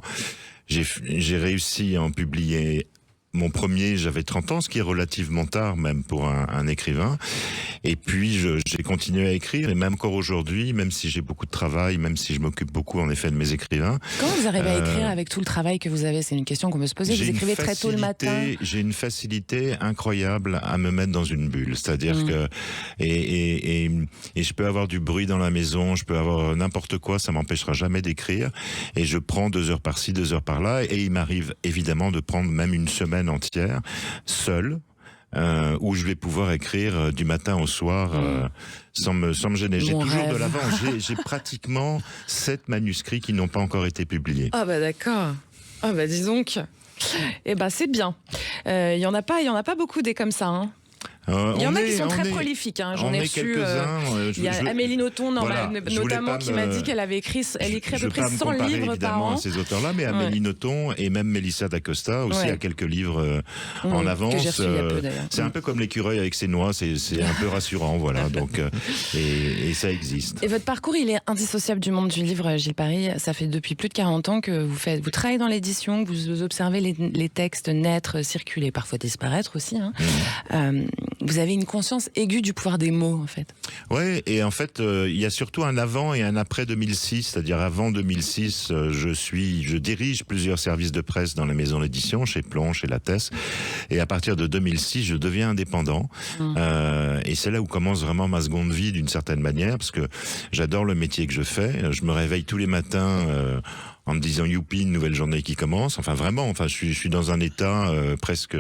J'ai réussi à en publier mon premier, j'avais 30 ans, ce qui est relativement tard même pour un écrivain. Et puis j'ai continué à écrire et même encore aujourd'hui, même si j'ai beaucoup de travail, même si je m'occupe beaucoup en effet de mes écrivains. Comment vous arrivez à écrire avec tout le travail que vous avez? C'est une question qu'on peut se poser. Vous écrivez très tôt le matin. J'ai une facilité incroyable à me mettre dans une bulle. C'est-à-dire que et je peux avoir du bruit dans la maison, je peux avoir n'importe quoi, ça m'empêchera jamais d'écrire. Et je prends 2 heures par-ci, 2 heures par-là. Et il m'arrive évidemment de prendre même une semaine entière, seul, où je vais pouvoir écrire du matin au soir sans me gêner. J'ai Mon toujours rêve. de l'avance. J'ai pratiquement 7 manuscrits qui n'ont pas encore été publiés. Ah bah d'accord. Ah bah dis donc. Eh bah c'est bien. Il y en a pas beaucoup des comme ça. Hein. Il y en a qui sont très prolifiques. Hein. J'en ai reçu. Quelques-uns. Il y a Amélie Nothomb, notamment, qui m'a dit qu'elle écrit à peu près 100 livres par an. À ces auteurs-là, mais Amélie Nothomb et même Mélissa d'Acosta aussi a quelques livres en avance. Que j'ai reçu il y a peu, d'ailleurs. C'est un peu comme l'écureuil avec ses noix, c'est un peu rassurant, voilà. Donc, et ça existe. Et votre parcours, il est indissociable du monde du livre, Gilles Parry. Ça fait depuis plus de 40 ans que vous travaillez dans l'édition, que vous observez les textes naître, circuler, parfois disparaître aussi. Hein. Vous avez une conscience aiguë du pouvoir des mots, en fait. Ouais, et en fait, il y a surtout un avant et un après 2006, c'est-à-dire avant 2006, je dirige plusieurs services de presse dans la maison d'édition, chez Plon, chez Lattès, et à partir de 2006, je deviens indépendant, et c'est là où commence vraiment ma seconde vie d'une certaine manière, parce que j'adore le métier que je fais, je me réveille tous les matins en me disant youpi, une nouvelle journée qui commence. Enfin vraiment, je suis dans un état presque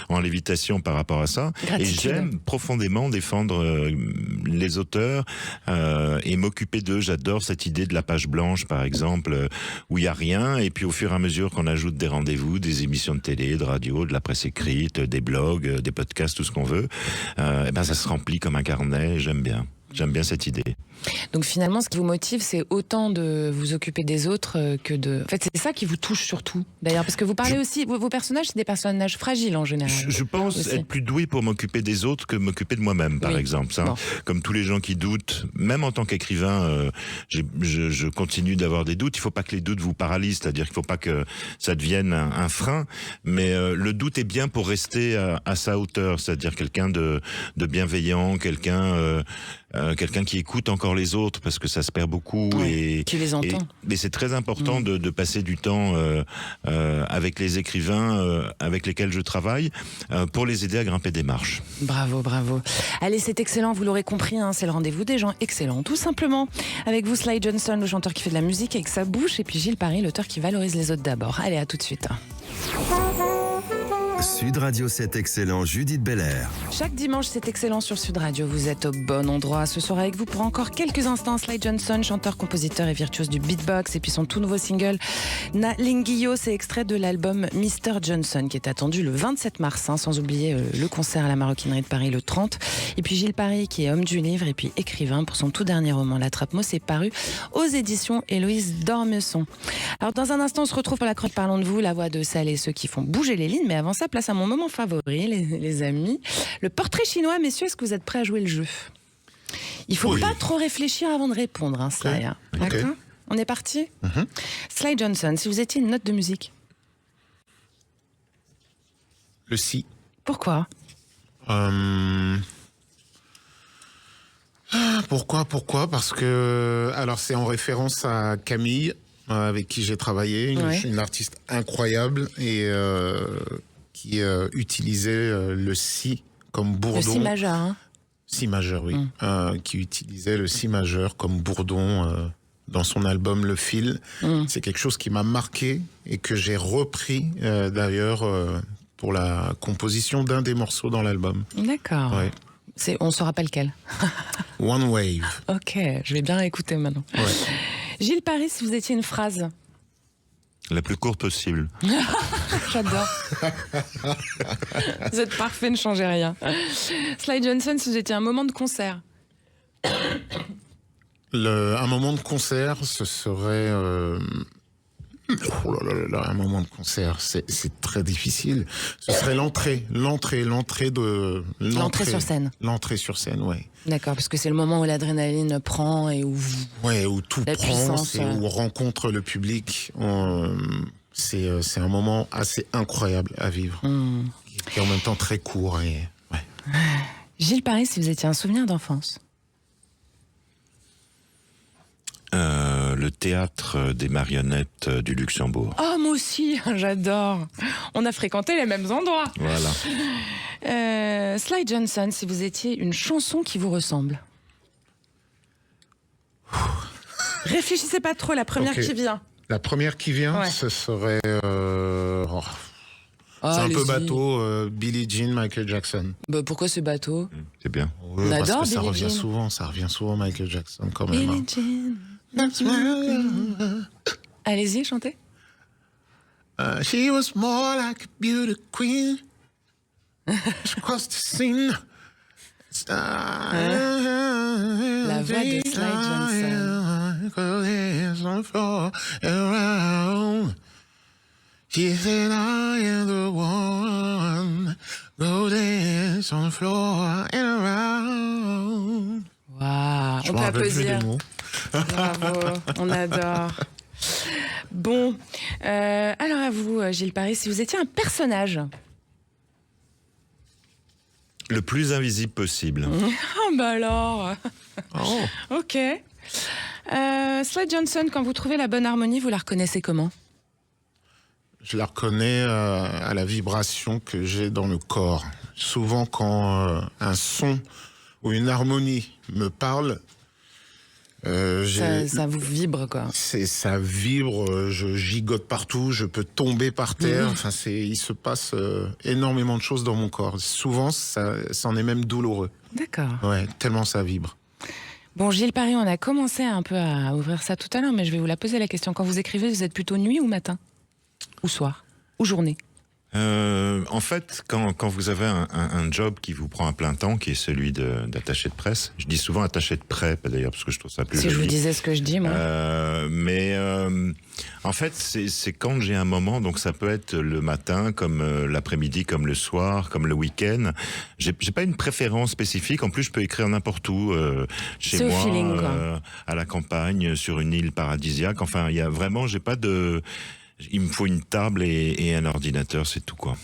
en lévitation par rapport à ça. Gratitude. Et j'aime profondément défendre les auteurs et m'occuper d'eux. J'adore cette idée de la page blanche, par exemple, où il y a rien. Et puis au fur et à mesure qu'on ajoute des rendez-vous, des émissions de télé, de radio, de la presse écrite, des blogs, des podcasts, tout ce qu'on veut, ça se remplit comme un carnet. J'aime bien cette idée. Donc finalement, ce qui vous motive, c'est autant de vous occuper des autres que de... En fait, c'est ça qui vous touche surtout, d'ailleurs, parce que vous parlez aussi... Vos personnages, c'est des personnages fragiles, en général. Je pense aussi être plus doué pour m'occuper des autres que m'occuper de moi-même, par exemple. Ça, comme tous les gens qui doutent, même en tant qu'écrivain, je continue d'avoir des doutes. Il ne faut pas que les doutes vous paralysent, c'est-à-dire qu'il ne faut pas que ça devienne un frein, mais le doute est bien pour rester à sa hauteur, c'est-à-dire quelqu'un de bienveillant, quelqu'un qui écoute encore les autres, parce que ça se perd beaucoup. Et qui les entend. Mais c'est très important de passer du temps avec les écrivains avec lesquels je travaille pour les aider à grimper des marches. Bravo, bravo. Allez, c'est excellent, vous l'aurez compris, hein, c'est le rendez-vous des gens excellents, tout simplement. Avec vous, Sly Johnson, le chanteur qui fait de la musique avec sa bouche, et puis Gilles Parry, l'auteur qui valorise les autres d'abord. Allez, à tout de suite. Sud Radio 7 Excellent, Judith Belair. Chaque dimanche, c'est excellent sur Sud Radio. Vous êtes au bon endroit. Ce soir avec vous pour encore quelques instants, Sly Johnson, chanteur, compositeur et virtuose du beatbox. Et puis son tout nouveau single, Nalingio, c'est extrait de l'album Mr. Johnson, qui est attendu le 27 mars, sans oublier le concert à la Maroquinerie de Paris le 30. Et puis Gilles Parry, qui est homme du livre et puis écrivain pour son tout dernier roman, La Trappe-Mot, c'est paru aux éditions Héloïse d'Ormesson. Alors dans un instant, on se retrouve pour la chronique Parlons de vous, la voix de celles et ceux qui font bouger les lignes. Mais avant ça, place à mon moment favori, les amis. Le portrait chinois, messieurs, est-ce que vous êtes prêts à jouer le jeu ? Il faut pas trop réfléchir avant de répondre, hein, Sly. D'accord ? On est parti ? Sly Johnson, si vous étiez une note de musique. Le si. Pourquoi ? Pourquoi ? Parce que, alors c'est en référence à Camille, avec qui j'ai travaillé, une artiste incroyable et qui utilisait le si comme bourdon. Le si majeur, hein ? Si majeur, oui. Qui utilisait le si majeur comme bourdon dans son album Le Fil. C'est quelque chose qui m'a marqué et que j'ai repris d'ailleurs pour la composition d'un des morceaux dans l'album. D'accord. Ouais. On se rappelle quel ? One Wave. Ok, je vais bien écouter maintenant. Ouais. Gilles Parry, si vous étiez une phrase. La plus courte possible. J'adore. Vous êtes parfait, ne changez rien. Sly Johnson, si vous étiez un moment de concert. Un moment de concert, ce serait... Oh là là là, un moment de concert, c'est très difficile. Ce serait l'entrée sur scène. L'entrée sur scène, ouais. D'accord, parce que c'est le moment où l'adrénaline prend et où... Ouais, où tout la prend, puissance, c'est où on rencontre le public. C'est un moment assez incroyable à vivre. Et en même temps très court. Et, ouais. Gilles Parry, si vous étiez un souvenir d'enfance. Le théâtre des marionnettes du Luxembourg. Oh, moi aussi, j'adore. On a fréquenté les mêmes endroits. Voilà. Sly Johnson, si vous étiez une chanson qui vous ressemble. Réfléchissez pas trop, la première qui vient. La première qui vient, ce serait... Oh, C'est un peu allez-y. bateau, Billie Jean, Michael Jackson. Bah, pourquoi c'est bateau? C'est bien. Ouais, parce adore que ça Billie revient Jean. souvent, Michael Jackson quand même. Billie hein. Jean. That's why, Allez-y, chantez. she was more like a beauty queen. She crossed the scene. La voix de Sly Johnson. She said, I am the one. Go dance on the floor and around. Waouh, Je on me peut rappelle plus des applaudir. mots. Bravo, on adore. Bon, alors à vous, Gilles Paris, si vous étiez un personnage. Le plus invisible possible. Ah bah alors. Oh. Ok. Sly Johnson, quand vous trouvez la bonne harmonie, vous la reconnaissez comment? Je la reconnais à la vibration que j'ai dans le corps. Souvent, quand un son ou une harmonie me parle, Ça vous vibre, quoi. ça vibre, je gigote partout, je peux tomber par terre. Enfin, il se passe énormément de choses dans mon corps. Souvent, ça en est même douloureux. D'accord. Ouais, tellement ça vibre. Bon, Gilles Paris, on a commencé un peu à ouvrir ça tout à l'heure, mais je vais vous la poser la question. Quand vous écrivez, vous êtes plutôt nuit ou matin? Ou soir? Ou journée? En fait, quand vous avez un job qui vous prend un plein temps, qui est celui d'attaché de presse, je dis souvent attaché de près, pas d'ailleurs, parce que je trouve ça plus Si je joli. vous disais ce que je dis, moi. En fait, c'est quand j'ai un moment, donc ça peut être le matin, comme l'après-midi, comme le soir, comme le week-end. J'ai pas une préférence spécifique. En plus, je peux écrire n'importe où, chez C'est au moi, feeling, quoi. à la campagne, sur une île paradisiaque. Enfin, il y a vraiment, j'ai pas de. Il me faut une table et un ordinateur, c'est tout, quoi.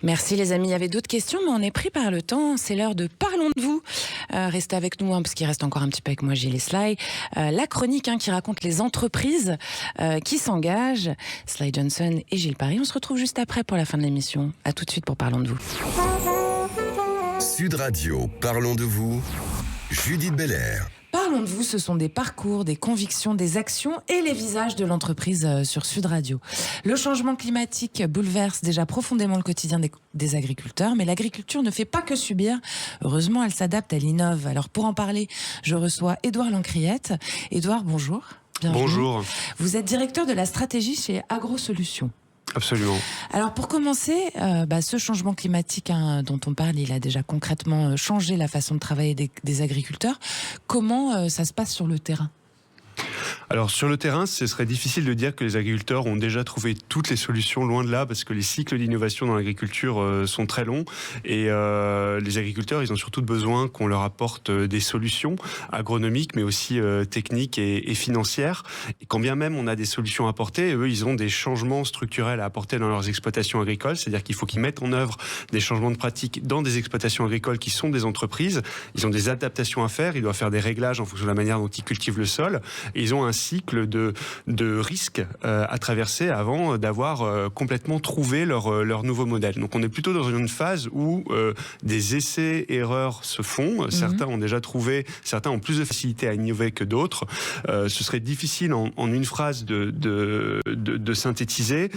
Merci les amis, il y avait d'autres questions, mais on est pris par le temps. C'est l'heure de Parlons de vous. Restez avec nous, parce qu'il reste encore un petit peu avec moi, Gilles et Sly. La chronique qui raconte les entreprises qui s'engagent. Sly Johnson et Gilles Paris. On se retrouve juste après pour la fin de l'émission. À tout de suite pour Parlons de vous. Sud Radio, parlons de vous. Judith Belair. Parlons de vous, ce sont des parcours, des convictions, des actions et les visages de l'entreprise sur Sud Radio. Le changement climatique bouleverse déjà profondément le quotidien des agriculteurs, mais l'agriculture ne fait pas que subir. Heureusement, elle s'adapte, elle innove. Alors pour en parler, je reçois Édouard Lancriette. Édouard, bonjour. Bienvenue. Bonjour. Vous êtes directeur de la stratégie chez AgroSolutions. Absolument. Alors pour commencer, ce changement climatique dont on parle, il a déjà concrètement changé la façon de travailler des agriculteurs. Comment ça se passe sur le terrain ? Alors sur le terrain, ce serait difficile de dire que les agriculteurs ont déjà trouvé toutes les solutions, loin de là, parce que les cycles d'innovation dans l'agriculture sont très longs et les agriculteurs, ils ont surtout besoin qu'on leur apporte des solutions agronomiques, mais aussi techniques et financières. Et quand bien même on a des solutions à apporter, eux, ils ont des changements structurels à apporter dans leurs exploitations agricoles, c'est-à-dire qu'il faut qu'ils mettent en œuvre des changements de pratiques dans des exploitations agricoles qui sont des entreprises. Ils ont des adaptations à faire, ils doivent faire des réglages en fonction de la manière dont ils cultivent le sol. Et ils ont un cycle de risques à traverser avant d'avoir complètement trouvé leur nouveau modèle. Donc on est plutôt dans une phase où des essais-erreurs se font. Certains ont déjà trouvé, certains ont plus de facilité à innover que d'autres. Ce serait difficile en une phrase de synthétiser.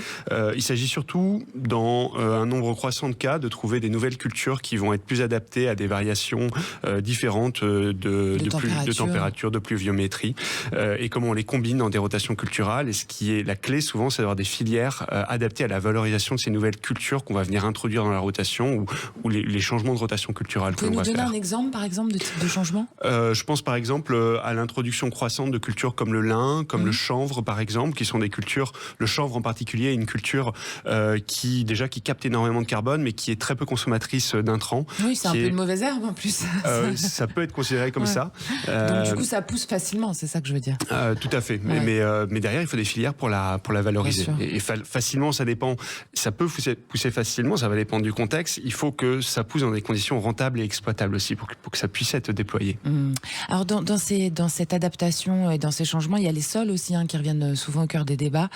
Il s'agit surtout, dans un nombre croissant de cas, de trouver des nouvelles cultures qui vont être plus adaptées à des variations différentes de température, de pluviométrie. Et comment on les combine dans des rotations culturales. Et ce qui est la clé souvent, c'est d'avoir des filières adaptées à la valorisation de ces nouvelles cultures qu'on va venir introduire dans la rotation ou les changements de rotation culturelle que l'on va faire. Vous pouvez nous donner un exemple, par exemple, de type de changement ? Je pense par exemple à l'introduction croissante de cultures comme le lin, comme le chanvre par exemple, qui sont des cultures, le chanvre en particulier est une culture qui capte énormément de carbone, mais qui est très peu consommatrice d'intrants. Oui, c'est un peu une mauvaise herbe en plus. Ça peut être considéré comme ça. Donc du coup, ça pousse facilement, c'est ça que je veux dire. Tout à fait. Ouais. Mais derrière, il faut des filières pour la valoriser. Et facilement, ça dépend. Ça peut pousser facilement, ça va dépendre du contexte. Il faut que ça pousse dans des conditions rentables et exploitables aussi pour que ça puisse être déployé. Alors dans cette adaptation et dans ces changements, il y a les sols aussi qui reviennent souvent au cœur des débats.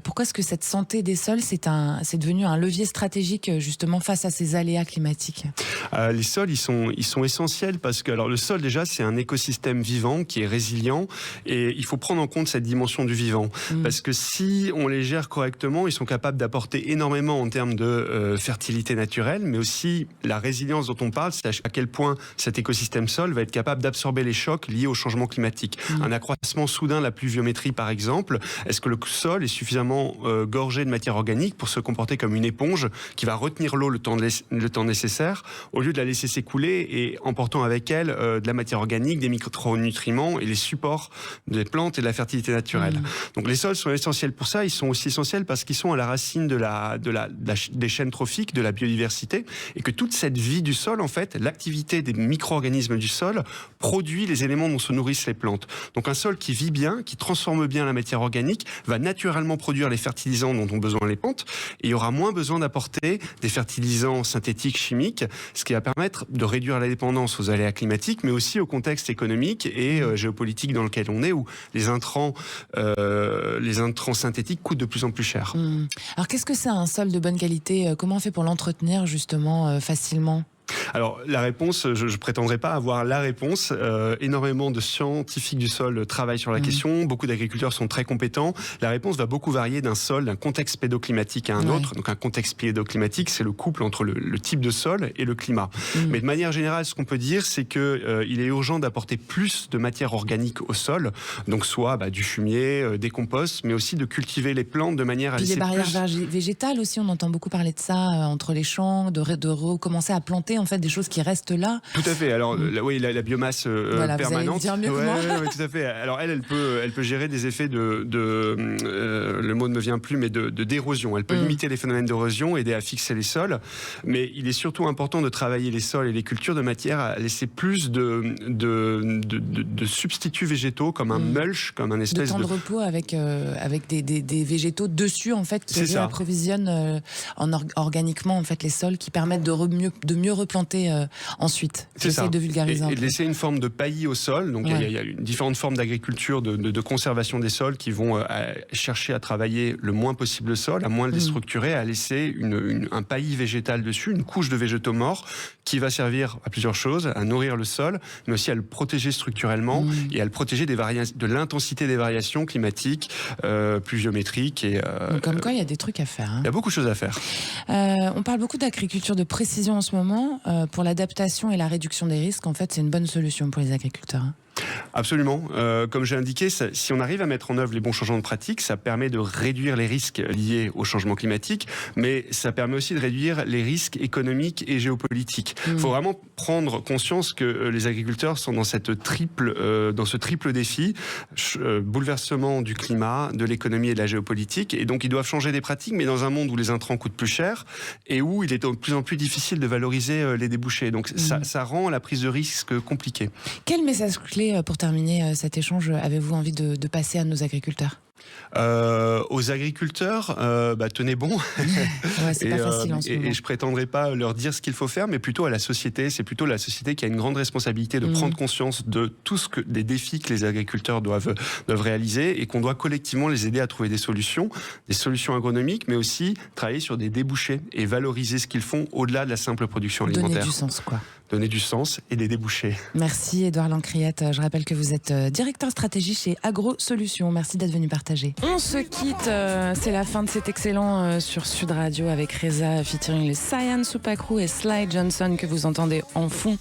Pourquoi est-ce que cette santé des sols, c'est devenu un levier stratégique justement face à ces aléas climatiques ? Les sols, ils sont essentiels parce que le sol déjà, c'est un écosystème vivant qui est résilient et il faut prendre en compte cette dimension du vivant. Parce que si on les gère correctement, ils sont capables d'apporter énormément en termes de fertilité naturelle, mais aussi la résilience dont on parle, c'est à quel point cet écosystème sol va être capable d'absorber les chocs liés au changement climatique. Un accroissement soudain de la pluviométrie, par exemple, est-ce que le sol est suffisamment gorgé de matière organique pour se comporter comme une éponge qui va retenir l'eau le temps nécessaire, au lieu de la laisser s'écouler et emportant avec elle de la matière organique, des micronutriments et les supports des plantes et de la fertilité naturelle. Donc les sols sont essentiels pour ça, ils sont aussi essentiels parce qu'ils sont à la racine des chaînes trophiques, de la biodiversité, et que toute cette vie du sol, en fait, l'activité des micro-organismes du sol produit les éléments dont se nourrissent les plantes. Donc un sol qui vit bien, qui transforme bien la matière organique, va naturellement produire les fertilisants dont ont besoin les plantes, et il y aura moins besoin d'apporter des fertilisants synthétiques, chimiques, ce qui va permettre de réduire la dépendance aux aléas climatiques, mais aussi au contexte économique et géopolitique dans lequel on est, où les intrants synthétiques coûtent de plus en plus cher. Alors qu'est-ce que c'est un sol de bonne qualité? Comment on fait pour l'entretenir justement facilement? Alors la réponse, je ne prétendrai pas avoir la réponse. Énormément de scientifiques du sol travaillent sur la question. Beaucoup d'agriculteurs sont très compétents. La réponse va beaucoup varier d'un sol, d'un contexte pédoclimatique à un autre. Donc un contexte pédoclimatique, c'est le couple entre le type de sol et le climat. Mais de manière générale, ce qu'on peut dire, c'est que il est urgent d'apporter plus de matière organique au sol. Donc soit du fumier, des composts, mais aussi de cultiver les plantes de manière à laisser les barrières végétales aussi, on entend beaucoup parler de ça entre les champs, de recommencer à planter en fait des choses qui restent là. Tout à fait. Alors la biomasse voilà, permanente. Vous allez me dire mieux que moi. Ouais, tout à fait. Alors elle peut gérer des effets le mot ne me vient plus, mais d'érosion. Elle peut limiter les phénomènes d'érosion, aider à fixer les sols. Mais il est surtout important de travailler les sols et les cultures de matière à laisser plus de substituts végétaux comme un mulch, comme un espèce de temps de repos avec des végétaux dessus en fait qui approvisionnent organiquement en fait les sols, qui permettent de mieux replanter ensuite. J'essaie de vulgariser et de laisser une forme de paillis au sol. Donc il y a différentes formes d'agriculture, de conservation des sols qui vont chercher à travailler le moins possible le sol, à moins le déstructurer, à laisser un paillis végétal dessus, une couche de végétaux morts qui va servir à plusieurs choses, à nourrir le sol, mais aussi à le protéger structurellement et à le protéger de l'intensité des variations climatiques, pluviométriques. Donc, comme quoi, il y a des trucs à faire. Il y a beaucoup de choses à faire. On parle beaucoup d'agriculture de précision en ce moment. Pour l'adaptation et la réduction des risques, en fait, c'est une bonne solution pour les agriculteurs. Absolument. Comme j'ai indiqué, si on arrive à mettre en œuvre les bons changements de pratiques, ça permet de réduire les risques liés au changement climatique, mais ça permet aussi de réduire les risques économiques et géopolitiques. Il faut vraiment prendre conscience que les agriculteurs sont dans ce triple défi, bouleversement du climat, de l'économie et de la géopolitique, et donc ils doivent changer des pratiques, mais dans un monde où les intrants coûtent plus cher et où il est de plus en plus difficile de valoriser les débouchés. Donc ça rend la prise de risque compliquée. Quel message clé pour terminer cet échange avez-vous envie de passer à nos agriculteurs? Aux agriculteurs, tenez bon. Ouais, c'est pas facile en ce moment. Et je prétendrai pas leur dire ce qu'il faut faire, mais plutôt à la société. C'est plutôt la société qui a une grande responsabilité de prendre conscience de des défis que les agriculteurs doivent réaliser, et qu'on doit collectivement les aider à trouver des solutions agronomiques, mais aussi travailler sur des débouchés et valoriser ce qu'ils font au-delà de la simple production alimentaire. Donner du sens, quoi. Donner du sens et des débouchés. Merci Édouard Lancriette. Je rappelle que vous êtes directeur stratégie chez Agro Solutions. Merci d'être venu partager. On se quitte. C'est la fin de cet excellent sur Sud Radio avec Reza featuring les Cyan Supakru et Sly Johnson que vous entendez en fond.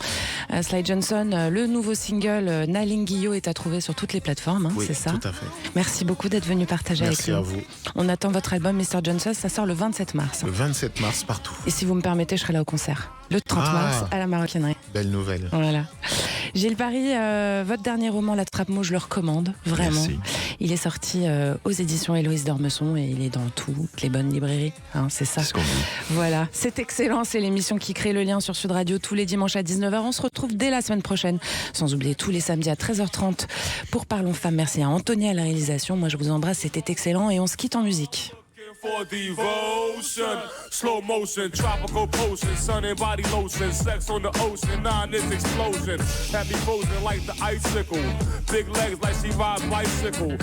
Sly Johnson, le nouveau single Nalingio est à trouver sur toutes les plateformes. Oui, c'est ça? Tout à fait. Merci beaucoup d'être venu partager avec nous. Merci à vous. On attend votre album Mr. Johnson. Ça sort le 27 mars. Le 27 mars partout. Et si vous me permettez, je serai là au concert. Le 30 mars à la Maroquinerie. Belle nouvelle. Voilà. Gilles Paris, votre dernier roman, La Trappe Mouche, je le recommande, vraiment. Merci. Il est sorti aux éditions Héloïse d'Ormesson et il est dans toutes les bonnes librairies. C'est ça. C'est ce qu'on dit. Voilà, c'est excellent. C'est l'émission qui crée le lien sur Sud Radio tous les dimanches à 19h. On se retrouve dès la semaine prochaine. Sans oublier tous les samedis à 13h30 pour Parlons Femmes. Merci à Anthony à la réalisation. Moi, je vous embrasse. C'était excellent et on se quitte en musique. For devotion, slow motion, tropical potion, sun and body lotion, sex on the ocean, this explosion, happy frozen like the icicle, big legs like she rides bicycle.